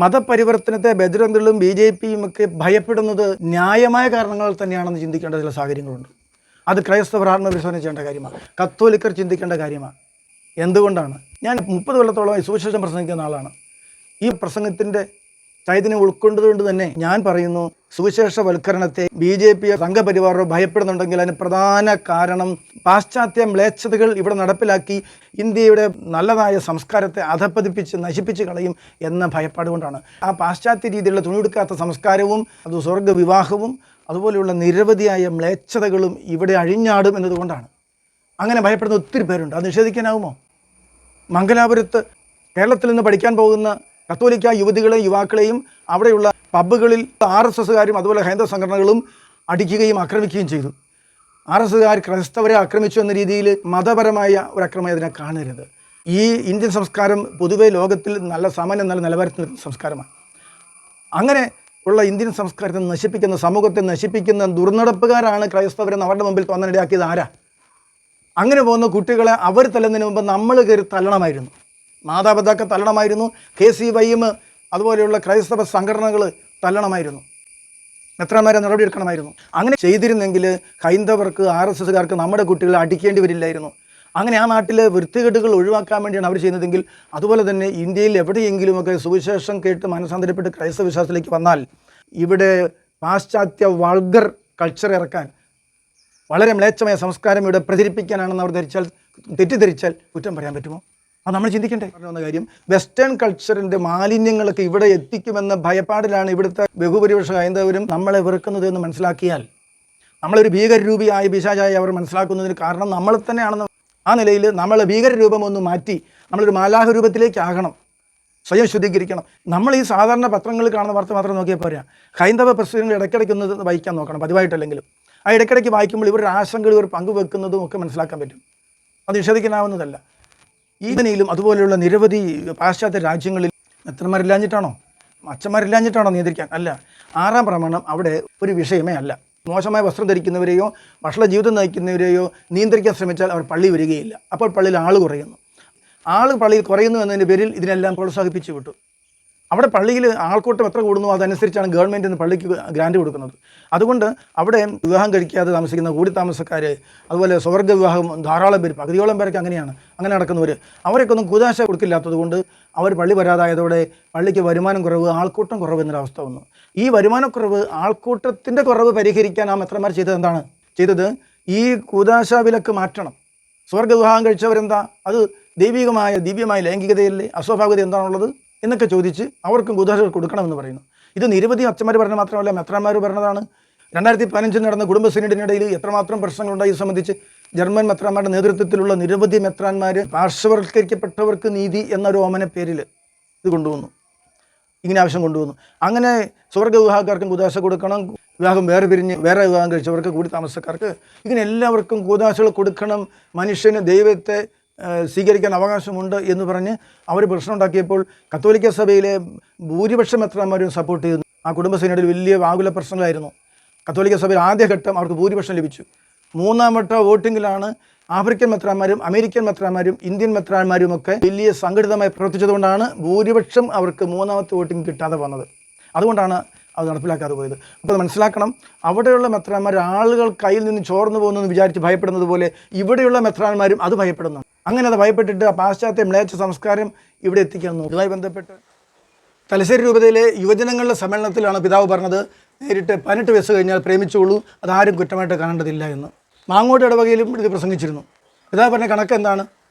മതപരിവർത്തനത്തെ ബജ്രംഗളും BJPയും ഒക്കെ ഭയപ്പെടുന്നത് ന്യായമായ കാരണങ്ങൾ തന്നെയാണെന്ന് ചിന്തിക്കേണ്ട ചില സാഹചര്യങ്ങളുണ്ട്. അത് ക്രൈസ്തവർ ആത്മപരിശോധന ചെയ്യേണ്ട കാര്യമാണ്, കത്തോലിക്കർ ചിന്തിക്കേണ്ട കാര്യമാണ്. എന്തുകൊണ്ടാണ്? ഞാൻ 30 കൊല്ലത്തോളമായി സുവിശേഷം പ്രസംഗിക്കുന്ന ആളാണ്. ഈ പ്രസംഗത്തിൻ്റെ ചൈതന്യം ഉൾക്കൊണ്ടുകൊണ്ട് തന്നെ ഞാൻ പറയുന്നു, സുവിശേഷവൽക്കരണത്തെ BJP സംഘപരിവാറോ ഭയപ്പെടുന്നുണ്ടെങ്കിൽ അതിന് പ്രധാന കാരണം പാശ്ചാത്യ മ്ലേച്ഛതകൾ ഇവിടെ നടപ്പിലാക്കി ഇന്ത്യയുടെ നല്ലതായ സംസ്കാരത്തെ അധപ്പതിപ്പിച്ച് നശിപ്പിച്ച് കളയും എന്ന ഭയപ്പാട് കൊണ്ടാണ്. ആ പാശ്ചാത്യ രീതിയിലുള്ള തുണിയെടുക്കാത്ത സംസ്കാരവും അത് സ്വർഗ്ഗവിവാഹവും അതുപോലെയുള്ള നിരവധിയായ മ്ലേച്ഛതകളും ഇവിടെ അഴിഞ്ഞാടും എന്നതുകൊണ്ടാണ്. അങ്ങനെ ഭയപ്പെടുന്ന ഒത്തിരി പേരുണ്ട്. അത് നിഷേധിക്കാനാവുമോ? മംഗലാപുരത്ത് കേരളത്തിൽ നിന്ന് പഠിക്കാൻ പോകുന്ന കത്തോലിക്ക യുവതികളെയും യുവാക്കളെയും അവിടെയുള്ള പബ്ബുകളിൽ RSSകാരും അതുപോലെ ഹൈന്ദവ സംഘടനകളും അടിക്കുകയും ആക്രമിക്കുകയും ചെയ്തു. RSSകാർ ക്രൈസ്തവരെ ആക്രമിച്ചു എന്ന രീതിയിൽ മതപരമായ ഒരു അക്രമം അതിനെ കാണരുത്. ഈ ഇന്ത്യൻ സംസ്കാരം പൊതുവെ ലോകത്തിൽ നല്ല സാമാന്യം നല്ല നിലവാരത്തിൽ നിൽക്കുന്ന സംസ്കാരമാണ്. അങ്ങനെ ഉള്ള ഇന്ത്യൻ സംസ്കാരത്തെ നശിപ്പിക്കുന്ന, സമൂഹത്തെ നശിപ്പിക്കുന്ന ദുർനടപ്പുകാരാണ് ക്രൈസ്തവരെന്ന് അവരുടെ മുമ്പിൽ തോന്നാനിടയാക്കിയത് ആരാ? അങ്ങനെ പോകുന്ന കുട്ടികളെ അവർ തല്ലുന്നതിന് മുമ്പ് നമ്മൾ കയറി തല്ലണമായിരുന്നു. മാതാപിതാക്കൾ തല്ലണമായിരുന്നു. KCYM അതുപോലെയുള്ള ക്രൈസ്തവ സംഘടനകൾ തല്ലണമായിരുന്നു. മെത്രാന്മാരെ നടപടിയെടുക്കണമായിരുന്നു. അങ്ങനെ ചെയ്തിരുന്നെങ്കിൽ ഹൈന്ദവർക്ക് RSSകാർക്ക് നമ്മുടെ കുട്ടികളെ അടിക്കേണ്ടി വരില്ലായിരുന്നു. അങ്ങനെ ആ നാട്ടിലെ വൃത്തികേടുകൾ ഒഴിവാക്കാൻ വേണ്ടിയാണ് അവർ ചെയ്യുന്നതെങ്കിൽ, അതുപോലെ തന്നെ ഇന്ത്യയിൽ എവിടെയെങ്കിലുമൊക്കെ സുവിശേഷം കേട്ട് മനസ്സാന്തരപ്പെട്ട് ക്രൈസ്തവ വിശ്വാസത്തിലേക്ക് വന്നാൽ ഇവിടെ പാശ്ചാത്യ വൾഗർ കൾച്ചർ ഇറക്കാൻ, വളരെ മ്ലേച്ഛമായ സംസ്കാരം ഇവിടെ പ്രചരിപ്പിക്കാനാണെന്ന് അവർ തെറ്റിദ്ധരിച്ചാൽ കുറ്റം പറയാൻ പറ്റുമോ? അത് നമ്മൾ ചിന്തിക്കേണ്ടേ പറഞ്ഞ കാര്യം. വെസ്റ്റേൺ കൾച്ചറിൻ്റെ മാലിന്യങ്ങളൊക്കെ ഇവിടെ എത്തിക്കുമെന്ന ഭയപ്പാടിലാണ് ഇവിടുത്തെ ബഹുഭൂരിപക്ഷ ഹൈന്ദവരും നമ്മളെ വെറുക്കുന്നത് എന്ന് മനസ്സിലാക്കിയാൽ, നമ്മളൊരു ഭീകരരൂപിയായ പിശാചായി അവർ മനസ്സിലാക്കുന്നതിന് കാരണം നമ്മൾ തന്നെയാണെന്ന്. ആ നിലയിൽ നമ്മൾ ഭീകരരൂപം ഒന്ന് മാറ്റി നമ്മളൊരു മാലാഹ രൂപത്തിലേക്കാകണം, സ്വയം ശുദ്ധീകരിക്കണം. നമ്മൾ ഈ സാധാരണ പത്രങ്ങളിൽ കാണുന്ന വാർത്ത മാത്രം നോക്കിയാൽ പോരാ. ഹൈന്ദവ പ്രസിദ്ധീകരണങ്ങൾ ഇടയ്ക്കിടയ്ക്കൊന്ന് വായിക്കാൻ നോക്കണം, പതിവായിട്ടല്ലെങ്കിലും. ആ ഇടയ്ക്കിടയ്ക്ക് വായിക്കുമ്പോൾ ഇവരുടെ ആശങ്കകൾ ഇവർ പങ്കുവെക്കുന്നതും ഒക്കെ മനസ്സിലാക്കാൻ പറ്റും. അത് നിഷേധിക്കാനാവുന്നതല്ല. ഈവനയിലും അതുപോലെയുള്ള നിരവധി പാശ്ചാത്യ രാജ്യങ്ങളിൽ മെത്രന്മാരില്ലാഞ്ഞിട്ടാണോ, അച്ഛന്മാരില്ലാഞ്ഞിട്ടാണോ നിയന്ത്രിക്കാൻ? അല്ല. 6-ാം പ്രമാണം അവിടെ ഒരു വിഷയമേ അല്ല. മോശമായ വസ്ത്രം ധരിക്കുന്നവരെയോ വഷള ജീവിതം നയിക്കുന്നവരെയോ നിയന്ത്രിക്കാൻ ശ്രമിച്ചാൽ അവർ പള്ളി വരികയില്ല. അപ്പോൾ പള്ളിയിൽ ആൾ കുറയുന്നു. ആൾ പള്ളിയിൽ കുറയുന്നു എന്നതിൻ്റെ പേരിൽ ഇതിനെല്ലാം പ്രോത്സാഹിപ്പിച്ചു വിട്ടു. അവിടെ പള്ളിയിൽ ആൾക്കൂട്ടം എത്ര കൂടുന്നു അതനുസരിച്ചാണ് ഗവൺമെൻറ്റിന് പള്ളിക്ക് ഗ്രാൻഡ് കൊടുക്കുന്നത്. അതുകൊണ്ട് അവിടെ വിവാഹം കഴിക്കാതെ താമസിക്കുന്ന കൂടി താമസക്കാർ, അതുപോലെ സ്വർഗ്ഗ വിവാഹം ധാരാളം പേര്, പകുതിയോളം പേരൊക്കെ അങ്ങനെയാണ്. അങ്ങനെ നടക്കുന്നവർ അവരൊക്കെ ഒന്നും കുദാശ കൊടുക്കില്ലാത്തത് കൊണ്ട് അവർ പള്ളി വരാതായതോടെ പള്ളിക്ക് വരുമാനം കുറവ്, ആൾക്കൂട്ടം കുറവ് എന്നൊരവസ്ഥ വന്നു. ഈ വരുമാനക്കുറവ്, ആൾക്കൂട്ടത്തിൻ്റെ കുറവ് പരിഹരിക്കാൻ ആ മെത്രന്മാർ ചെയ്തത് എന്താണ് ചെയ്തത്? ഈ കൂദാശ വിലക്ക് മാറ്റണം. സ്വർഗ്ഗവിവാഹം കഴിച്ചവരെന്താ, അത് ദൈവികമായ ദിവ്യമായ ലൈംഗികതയല്ലേ, അസ്വാഭാവികത എന്താണുള്ളത് എന്നൊക്കെ ചോദിച്ച് അവർക്കും കൂദാശകൾ കൊടുക്കണമെന്ന് പറയുന്നു. ഇത് നിരവധി അച്ഛന്മാർ പറഞ്ഞത് മാത്രമല്ല, മെത്രാന്മാർ പറഞ്ഞതാണ്. 2015 നടന്ന കുടുംബ സിനഡിനിടയിൽ എത്രമാത്രം പ്രശ്നങ്ങളുണ്ടായി ഇത് സംബന്ധിച്ച് ജർമ്മൻ മെത്രാന്മാരുടെ നേതൃത്വത്തിലുള്ള നിരവധി മെത്രാന്മാർ പാർശ്വവൽക്കരിക്കപ്പെട്ടവർക്ക് നീതി എന്നൊരു ഓമന പേരിൽ ഇത് കൊണ്ടുവന്നു, ഇങ്ങനെ ആവശ്യം കൊണ്ടുവന്നു. അങ്ങനെ സ്വർഗ്ഗവിവാഹക്കാർക്കും കൂദാശ കൊടുക്കണം, വിവാഹം വേറെ പിരിഞ്ഞ് വേറെ വിവാഹം കഴിച്ചവർക്ക് കൂടി താമസക്കാർക്ക്, ഇങ്ങനെ എല്ലാവർക്കും കൂദാശകൾ കൊടുക്കണം, മനുഷ്യന് ദൈവത്തെ സ്വീകരിക്കാൻ അവകാശമുണ്ട് എന്ന് പറഞ്ഞ് അവർ പ്രശ്നം ഉണ്ടാക്കിയപ്പോൾ കത്തോലിക്ക സഭയിലെ ഭൂരിപക്ഷം മെത്രാന്മാരും സപ്പോർട്ട് ചെയ്യുന്നു. ആ കുടുംബ സിനഡിൽ വലിയ ആകുല പ്രശ്നങ്ങളായിരുന്നു. കത്തോലിക്ക സഭയിൽ ആദ്യഘട്ടം അവർക്ക് ഭൂരിപക്ഷം ലഭിച്ചു. 3-ാം വട്ട വോട്ടിങ്ങിലാണ് ആഫ്രിക്കൻ മെത്രാന്മാരും അമേരിക്കൻ മെത്രാന്മാരും ഇന്ത്യൻ മെത്രാന്മാരും ഒക്കെ വലിയ സംഘടിതമായി പ്രവർത്തിച്ചതുകൊണ്ടാണ് ഭൂരിപക്ഷം അവർക്ക് 3-ാമത്തെ വോട്ടിംഗ് കിട്ടാതെ വന്നത്. അതുകൊണ്ടാണ് അത് നടപ്പിലാക്കാതെ പോയത്. അപ്പോൾ മനസ്സിലാക്കണം, അവിടെയുള്ള മെത്രാന്മാർ ആളുകൾ കയ്യിൽ നിന്ന് ചോർന്നു പോകുന്നെന്ന് വിചാരിച്ച് ഭയപ്പെടുന്നത് പോലെ ഇവിടെയുള്ള മെത്രാന്മാരും അത് ഭയപ്പെടുന്നു. അങ്ങനെ അത് ഭയപ്പെട്ടിട്ട് ആ പാശ്ചാത്യ മ്ലേച്ഛ സംസ്കാരം ഇവിടെ എത്തിക്കാൻ നോക്കും. ഇതുമായി ബന്ധപ്പെട്ട് തലശ്ശേരി രൂപതയിലെ യുവജനങ്ങളുടെ സമ്മേളനത്തിലാണ് പിതാവ് പറഞ്ഞത്, നേരിട്ട് 18 വയസ്സ് കഴിഞ്ഞാൽ പ്രേമിച്ചോളൂ, അതാരും കുറ്റമായിട്ട് കാണേണ്ടതില്ല എന്ന്. മാങ്ങോട്ട് ഇടവകയിലും ഇത് പ്രസംഗിച്ചിരുന്നു. പിതാവ് പറഞ്ഞ കണക്ക് എന്താണ്?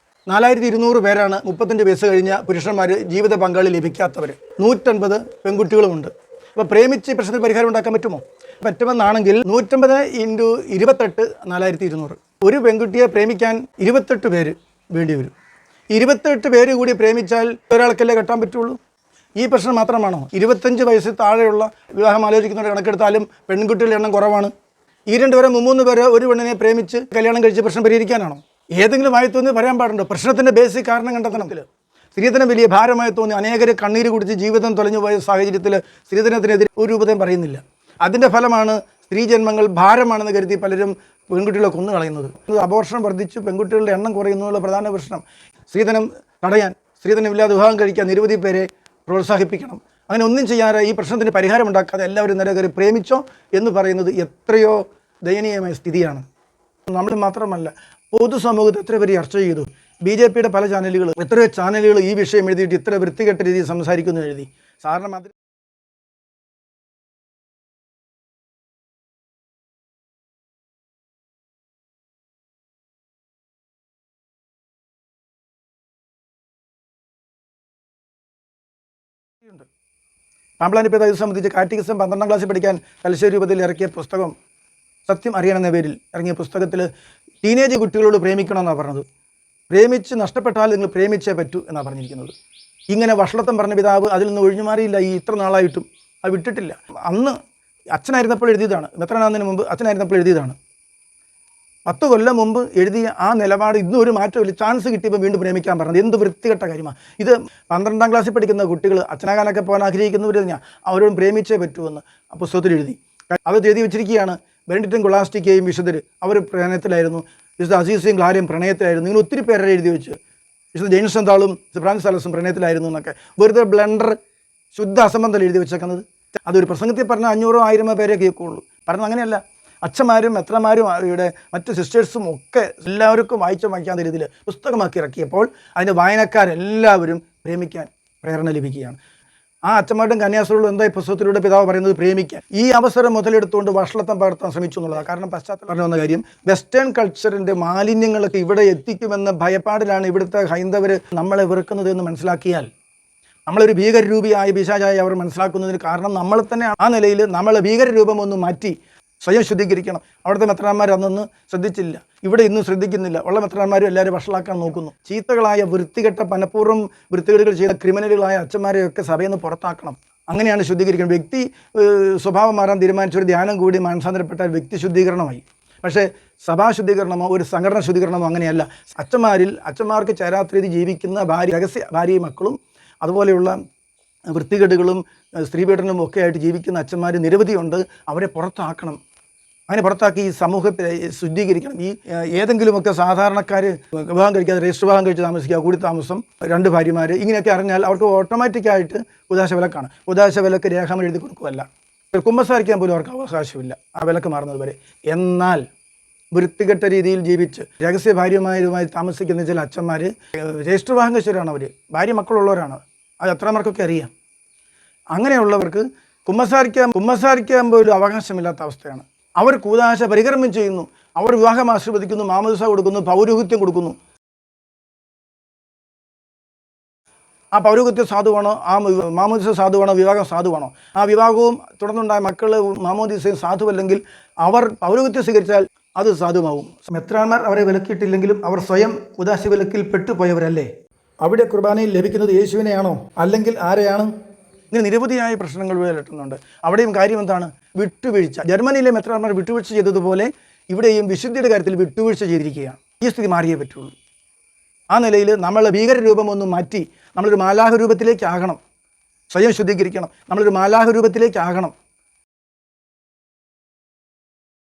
4200 പേരാണ് 35 വയസ്സ് കഴിഞ്ഞ പുരുഷന്മാർ ജീവിത പങ്കാളി ലഭിക്കാത്തവർ. 150 പെൺകുട്ടികളുമുണ്ട്. അപ്പോൾ പ്രേമിച്ച് പ്രശ്നത്തിൽ പരിഹാരം ഉണ്ടാക്കാൻ പറ്റുമോ? പറ്റുമെന്നാണെങ്കിൽ 150 × 28 4200. ഒരു പെൺകുട്ടിയെ പ്രേമിക്കാൻ 28 പേര് വേണ്ടി വരും. 28 പേര് കൂടി പ്രേമിച്ചാൽ ഒരാൾക്കല്ലേ കെട്ടാൻ പറ്റുള്ളൂ. ഈ പ്രശ്നം മാത്രമാണോ? 25 വയസ്സിൽ താഴെയുള്ള വിവാഹം ആലോചിക്കുന്നവരുടെ കണക്കെടുത്താലും പെൺകുട്ടികളുടെ എണ്ണം കുറവാണ്. ഈ 2 പേരെ 3 പേര് ഒരു പെണ്ണിനെ പ്രേമിച്ച് കല്യാണം കഴിച്ച് പ്രശ്നം പരിഹരിക്കാനാണോ? ഏതെങ്കിലും വായി തോന്നി പറയാൻ പാടുണ്ടോ? പ്രശ്നത്തിൻ്റെ ബേസിക് കാരണം കണ്ടെത്തണത്തിൽ സ്ത്രീധനം വലിയ ഭാരമായി തോന്നി അനേകരെ കണ്ണീര് കുടിച്ച് ജീവിതം തൊലഞ്ഞു പോയ സാഹചര്യത്തിൽ സ്ത്രീധനത്തിനെതിരെ ഒരു രൂപതയും പറയുന്നില്ല. അതിൻ്റെ ഫലമാണ് സ്ത്രീ ജന്മങ്ങൾ ഭാരമാണെന്ന് കരുതി പലരും പെൺകുട്ടികളെ കൊന്നു കളയുന്നത്. അബോർഷൻ വർദ്ധിച്ചു, പെൺകുട്ടികളുടെ എണ്ണം കുറയുന്നുള്ള പ്രധാന പ്രശ്നം. സ്ത്രീധനം തടയാൻ, സ്ത്രീധനമില്ലാതെ വിവാഹം കഴിക്കാൻ നിരവധി പേരെ പ്രോത്സാഹിപ്പിക്കണം. അങ്ങനെ ഒന്നും ചെയ്യാതെ ഈ പ്രശ്നത്തിന് പരിഹാരം ഉണ്ടാക്കാതെ എല്ലാവരും നേരെ കയറി പ്രേമിച്ചോ എന്ന് പറയുന്നത് എത്രയോ ദയനീയമായ സ്ഥിതിയാണ്. നമ്മൾ മാത്രമല്ല, പൊതുസമൂഹത്തിൽ എത്ര പേര് ചർച്ച ചെയ്തു. BJPയുടെ പല ചാനലുകൾ, എത്രയോ ചാനലുകൾ ഈ വിഷയം എഴുതിയിട്ട് ഇത്ര വൃത്തികെട്ട രീതിയിൽ സംസാരിക്കുന്നു എഴുതി. സാറിന് മാത്രം പാമ്പ്ളാനി ഇത് സംബന്ധിച്ച് കാറ്റഗിസം 12ാം ക്ലാസ്സിൽ പഠിക്കാൻ തലശ്ശേരി രൂപത്തിൽ ഇറക്കിയ പുസ്തകം സത്യം അറിയണമെന്ന പേരിൽ ഇറങ്ങിയ പുസ്തകത്തിൽ ടീനേജ് കുട്ടികളോട് പ്രേമിക്കണമെന്നാണ് പറഞ്ഞത്. പ്രേമിച്ച് നഷ്ടപ്പെട്ടാൽ നിങ്ങൾ പ്രേമിച്ചേ പറ്റൂ എന്നാണ് പറഞ്ഞിരിക്കുന്നത്. ഇങ്ങനെ വഷളത്തം പറഞ്ഞ പിതാവ് അതിൽ നിന്ന് ഒഴിഞ്ഞു മാറിയില്ല. ഈ ഇത്ര നാളായിട്ടും അത് വിട്ടിട്ടില്ല. അന്ന് അച്ഛനായിരുന്നപ്പോൾ എഴുതിയതാണ്, മെത്രാനാകുന്നതിന് മുമ്പ് അച്ഛനായിരുന്നപ്പോൾ എഴുതിയതാണ്. 10 കൊല്ലം മുമ്പ് എഴുതിയ ആ നിലപാട് ഇന്നും ഒരു മാറ്റമില്ല. ചാൻസ് കിട്ടിയപ്പോൾ വീണ്ടും പ്രേമിക്കാൻ പറഞ്ഞത് എന്ത് വൃത്തികെട്ട കാര്യമാണ് ഇത്. 12ാം ക്ലാസ്സിൽ പഠിക്കുന്ന കുട്ടികൾ അച്ഛനാകാനൊക്കെ പോകാൻ ആഗ്രഹിക്കുന്നവർ ഞാൻ അവരോടും പ്രേമിച്ചേ പറ്റുമെന്ന് ആ പുസ്തകത്തിൽ എഴുതി. അത് എഴുതി വെച്ചിരിക്കുകയാണ്. ബെനഡിക്റ്റും കൊളാസ്റ്റിക്കയും വിശുദ്ധർ അവർ പ്രണയത്തിലായിരുന്നു. വിശുദ്ധ അസീസിയും ക്ലാരയും പ്രണയത്തിലായിരുന്നു. ഇങ്ങനെ ഒത്തിരി പേരെ എഴുതി വെച്ച്. വിശുദ്ധ ജെയിംസ് എന്താളും ഫ്രാൻസിസ് സാലസും പ്രണയത്തിലായിരുന്നു എന്നൊക്കെ വെറുതെ ബ്ലണ്ടർ ശുദ്ധ അസംബന്ധം എഴുതി വെച്ചേക്കുന്നത്. അതൊരു പ്രസംഗത്തിൽ പറഞ്ഞാൽ 500-1000 പേരെ കേൾക്കുകയുള്ളൂ. പറഞ്ഞത് അങ്ങനെയല്ല. അച്ഛന്മാരും മെത്രമാരും ഇവിടെ മറ്റ് സിസ്റ്റേഴ്സും ഒക്കെ എല്ലാവർക്കും വായിക്കാത്ത രീതിയിൽ പുസ്തകമാക്കി ഇറക്കിയപ്പോൾ അതിൻ്റെ വായനക്കാരെല്ലാവരും പ്രേമിക്കാൻ പ്രേരണ ലഭിക്കുകയാണ്. ആ അച്ഛന്മാരുടെയും കന്യാസ്ത്രീകളും എന്താ ഈ പുസ്തകത്തിലൂടെ പിതാവ് പറയുന്നത്? പ്രേമിക്കാൻ. ഈ അവസരം മുതലെടുത്തുകൊണ്ട് വഷളത്തം പകർത്താൻ ശ്രമിച്ചു എന്നുള്ളതാണ്. കാരണം പശ്ചാത്തലം പറഞ്ഞു വന്ന കാര്യം വെസ്റ്റേൺ കൾച്ചറിൻ്റെ മാലിന്യങ്ങളൊക്കെ ഇവിടെ എത്തിക്കുമെന്ന ഭയപ്പാടിലാണ് ഇവിടുത്തെ ഹൈന്ദവർ നമ്മളെ വെറുക്കുന്നത് എന്ന് മനസ്സിലാക്കിയാൽ, നമ്മളൊരു ഭീകരരൂപിയായ പിശാചായി അവർ മനസ്സിലാക്കുന്നതിന് കാരണം നമ്മൾ തന്നെ ആ നിലയിൽ നമ്മളെ ഭീകരരൂപം ഒന്ന് മാറ്റി സ്വയം ശുദ്ധീകരിക്കണം. അവിടുത്തെ മെത്രാന്മാർ അന്നൊന്ന് ശ്രദ്ധിച്ചില്ല, ഇവിടെ ഇന്നും ശ്രദ്ധിക്കുന്നില്ല. ഉള്ള മെത്രാന്മാരും എല്ലാവരും വഷളാക്കാൻ നോക്കുന്നു. ചീത്തകളായ വൃത്തികെട്ട മനഃപൂർവ്വം വൃത്തികേടുകൾ ചെയ്ത ക്രിമിനലുകളായ അച്ഛന്മാരെയൊക്കെ സഭയിൽ നിന്ന് പുറത്താക്കണം. അങ്ങനെയാണ് ശുദ്ധീകരിക്കണം. വ്യക്തി സ്വഭാവം മാറാൻ തീരുമാനിച്ചൊരു ധ്യാനം കൂടി മാനസാന്തരപ്പെട്ടാൽ വ്യക്തി ശുദ്ധീകരണമായി. പക്ഷേ സഭാ ശുദ്ധീകരണമോ ഒരു സംഘടന ശുദ്ധീകരണമോ അങ്ങനെയല്ല. അച്ഛന്മാർക്ക് ചേരാത്ത രീതി ജീവിക്കുന്ന രഹസ്യ ഭാര്യയും മക്കളും അതുപോലെയുള്ള വൃത്തികേടുകളും സ്ത്രീപീഡനവും ഒക്കെ ആയിട്ട് ജീവിക്കുന്ന അച്ഛന്മാർ നിരവധിയുണ്ട്. അവരെ പുറത്താക്കണം. അങ്ങനെ പുറത്താക്കി ഈ സമൂഹത്തെ ശുദ്ധീകരിക്കണം. ഈ ഏതെങ്കിലുമൊക്കെ സാധാരണക്കാർ വിവാഹം കഴിക്കാതെ രജിസ്റ്റർ വിവാഹം കഴിച്ച് താമസിക്കുക, കൂടി താമസം, 2 ഭാര്യമാർ, ഇങ്ങനെയൊക്കെ അറിഞ്ഞാൽ അവർക്ക് ഓട്ടോമാറ്റിക്കായിട്ട് ഉദാശ വിലക്കാണ്. ഉദാശ വിലക്ക് രേഖാമൽ എഴുതി കൊടുക്കുകയല്ല. കുമ്പസാരിക്കാൻ പോലും അവർക്ക് അവകാശമില്ല ആ വിലക്ക് മാറുന്നത് വരെ. എന്നാൽ വൃത്തികെട്ട രീതിയിൽ ജീവിച്ച് രഹസ്യ ഭാര്യമാരുമായി താമസിക്കുന്ന ചില അച്ഛന്മാർ രജിസ്റ്റർ വിവാഹം കഴിച്ചവരാണ്. അവർ ഭാര്യ മക്കളുള്ളവരാണ്. അത് എത്രമാർക്കൊക്കെ അറിയാം. അങ്ങനെയുള്ളവർക്ക് കുമ്പസാരിക്കാൻ പോലും അവകാശമില്ലാത്ത അവസ്ഥയാണ്. അവർ കൂദാശ പരികർമ്മം ചെയ്യുന്നു, അവർ വിവാഹം ആശീർവദിക്കുന്നു, മാമോദിസ കൊടുക്കുന്നു, പൗരോഹിത്യം കൊടുക്കുന്നു. ആ പൗരോഹിത്യം സാധുവാണോ? ആ മാമോദിസ സാധുവാണോ? വിവാഹം സാധുവാണോ? ആ വിവാഹവും തുടർന്നുണ്ടായ മക്കൾ മാമോദിസയും സാധുവല്ലെങ്കിൽ അവർ പൗരോഹിത്യം സ്വീകരിച്ചാൽ അത് സാധുവാകും. മെത്രാന്മാർ അവരെ വിലക്കിയിട്ടില്ലെങ്കിലും അവർ സ്വയം ഉദാശ വിലക്കിൽ പെട്ടുപോയവരല്ലേ? അവിടെ കുർബാനയിൽ ലഭിക്കുന്നത് യേശുവിനെയാണോ അല്ലെങ്കിൽ ആരെയാണ്? ഇങ്ങനെ നിരവധിയായ പ്രശ്നങ്ങൾ വിലട്ടുന്നുണ്ട്. അവിടെയും കാര്യം എന്താണ്? വിട്ടുവീഴ്ച. ജർമ്മനിയിലെ മെത്രാന്മാർ വിട്ടുവീഴ്ച ചെയ്തതുപോലെ ഇവിടെയും വിശുദ്ധിയുടെ കാര്യത്തിൽ വിട്ടുവീഴ്ച ചെയ്തിരിക്കുകയാണ്. ഈ സ്ഥിതി മാറിയേ പറ്റുള്ളൂ. ആ നിലയിൽ നമ്മളെ ഭീകരരൂപം ഒന്ന് മാറ്റി നമ്മളൊരു മാലാഹ രൂപത്തിലേക്കാകണം. സ്വയം ശുദ്ധീകരിക്കണം. നമ്മളൊരു മാലാഹ രൂപത്തിലേക്കാകണം.